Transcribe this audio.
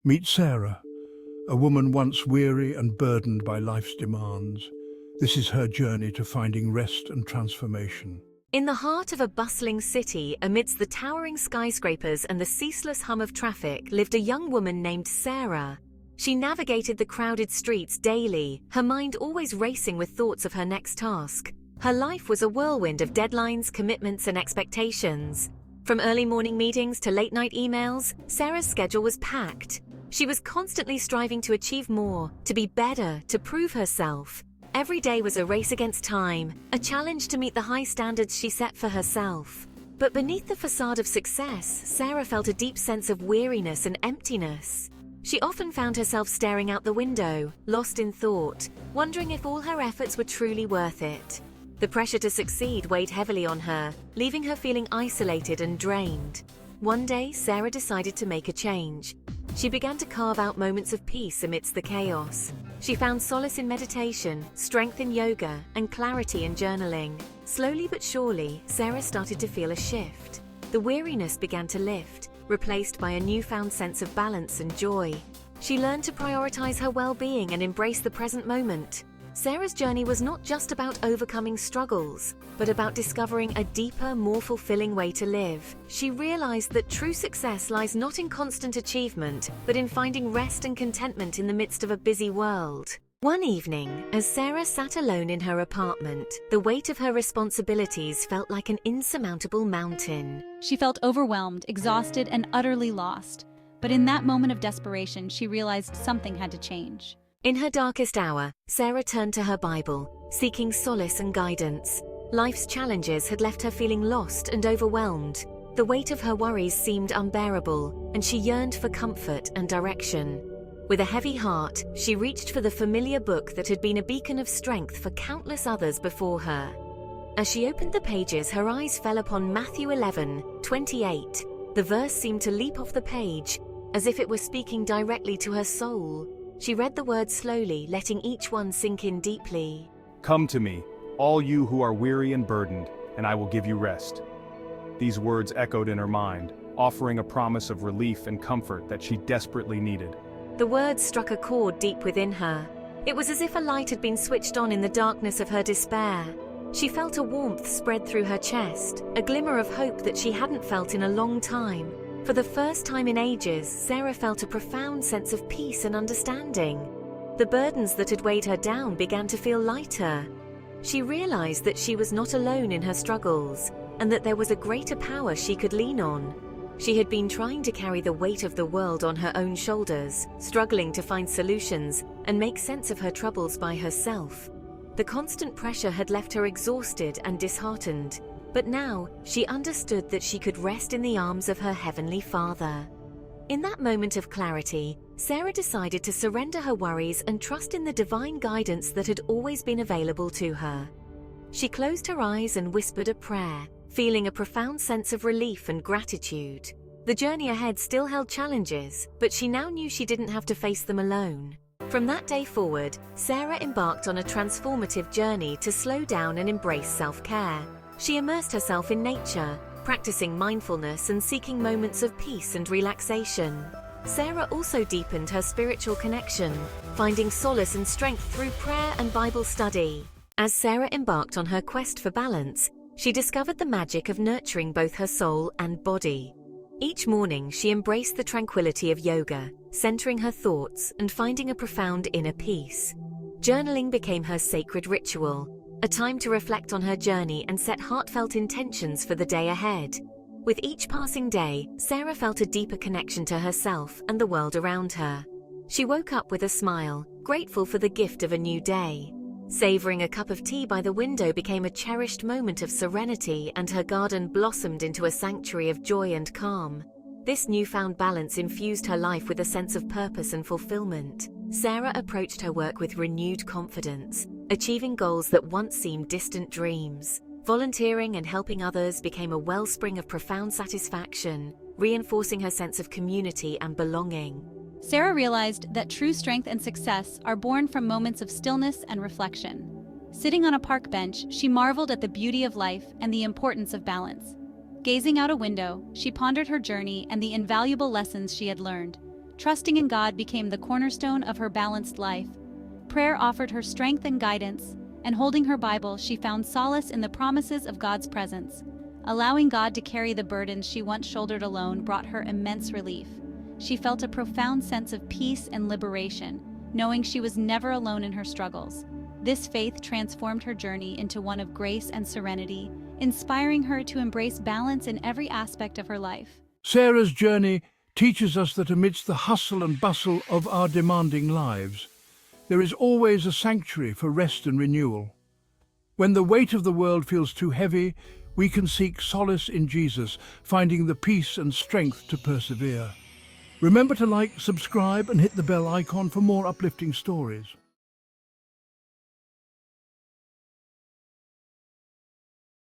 Meet Sarah, a woman once weary and burdened by life's demands. This is her journey to finding rest and transformation. In the heart of a bustling city, amidst the towering skyscrapers and the ceaseless hum of traffic, lived a young woman named Sarah. She navigated the crowded streets daily, her mind always racing with thoughts of her next task. Her life was a whirlwind of deadlines, commitments, and expectations. From early morning meetings to late-night emails, Sarah's schedule was packed. She was constantly striving to achieve more, to be better, to prove herself. Every day was a race against time, a challenge to meet the high standards she set for herself. But beneath the facade of success, Sarah felt a deep sense of weariness and emptiness. She often found herself staring out the window, lost in thought, wondering if all her efforts were truly worth it. The pressure to succeed weighed heavily on her, leaving her feeling isolated and drained. One day, Sarah decided to make a change. She began to carve out moments of peace amidst the chaos. She found solace in meditation, strength in yoga, and clarity in journaling. Slowly but surely, Sarah started to feel a shift. The weariness began to lift, replaced by a newfound sense of balance and joy. She learned to prioritize her well-being and embrace the present moment. Sarah's journey was not just about overcoming struggles, but about discovering a deeper, more fulfilling way to live. She realized that true success lies not in constant achievement, but in finding rest and contentment in the midst of a busy world. One evening, as Sarah sat alone in her apartment, the weight of her responsibilities felt like an insurmountable mountain. She felt overwhelmed, exhausted, and utterly lost. But in that moment of desperation, she realized something had to change. In her darkest hour, Sarah turned to her Bible, seeking solace and guidance. Life's challenges had left her feeling lost and overwhelmed. The weight of her worries seemed unbearable, and she yearned for comfort and direction. With a heavy heart, she reached for the familiar book that had been a beacon of strength for countless others before her. As she opened the pages, her eyes fell upon Matthew 11:28. The verse seemed to leap off the page, as if it were speaking directly to her soul. She read the words slowly, letting each one sink in deeply. "Come to me, all you who are weary and burdened, and I will give you rest." These words echoed in her mind, offering a promise of relief and comfort that she desperately needed. The words struck a chord deep within her. It was as if a light had been switched on in the darkness of her despair. She felt a warmth spread through her chest, a glimmer of hope that she hadn't felt in a long time. For the first time in ages, Sarah felt a profound sense of peace and understanding. The burdens that had weighed her down began to feel lighter. She realized that she was not alone in her struggles, and that there was a greater power she could lean on. She had been trying to carry the weight of the world on her own shoulders, struggling to find solutions and make sense of her troubles by herself. The constant pressure had left her exhausted and disheartened. But now, she understood that she could rest in the arms of her Heavenly Father. In that moment of clarity, Sarah decided to surrender her worries and trust in the divine guidance that had always been available to her. She closed her eyes and whispered a prayer, feeling a profound sense of relief and gratitude. The journey ahead still held challenges, but she now knew she didn't have to face them alone. From that day forward, Sarah embarked on a transformative journey to slow down and embrace self-care. She immersed herself in nature, practicing mindfulness and seeking moments of peace and relaxation. Sarah also deepened her spiritual connection, finding solace and strength through prayer and Bible study. As Sarah embarked on her quest for balance, she discovered the magic of nurturing both her soul and body. Each morning, she embraced the tranquility of yoga, centering her thoughts and finding a profound inner peace. Journaling became her sacred ritual, a time to reflect on her journey and set heartfelt intentions for the day ahead. With each passing day, Sarah felt a deeper connection to herself and the world around her. She woke up with a smile, grateful for the gift of a new day. Savoring a cup of tea by the window became a cherished moment of serenity, and her garden blossomed into a sanctuary of joy and calm. This newfound balance infused her life with a sense of purpose and fulfillment. Sarah approached her work with renewed confidence, achieving goals that once seemed distant dreams. Volunteering and helping others became a wellspring of profound satisfaction, reinforcing her sense of community and belonging. Sarah realized that true strength and success are born from moments of stillness and reflection. Sitting on a park bench, she marveled at the beauty of life and the importance of balance. Gazing out a window, she pondered her journey and the invaluable lessons she had learned. Trusting in God became the cornerstone of her balanced life. Prayer offered her strength and guidance, and holding her Bible, she found solace in the promises of God's presence. Allowing God to carry the burdens she once shouldered alone brought her immense relief. She felt a profound sense of peace and liberation, knowing she was never alone in her struggles. This faith transformed her journey into one of grace and serenity, inspiring her to embrace balance in every aspect of her life. Sarah's journey teaches us that amidst the hustle and bustle of our demanding lives, there is always a sanctuary for rest and renewal. When the weight of the world feels too heavy, we can seek solace in Jesus, finding the peace and strength to persevere. Remember to like, subscribe, and hit the bell icon for more uplifting stories.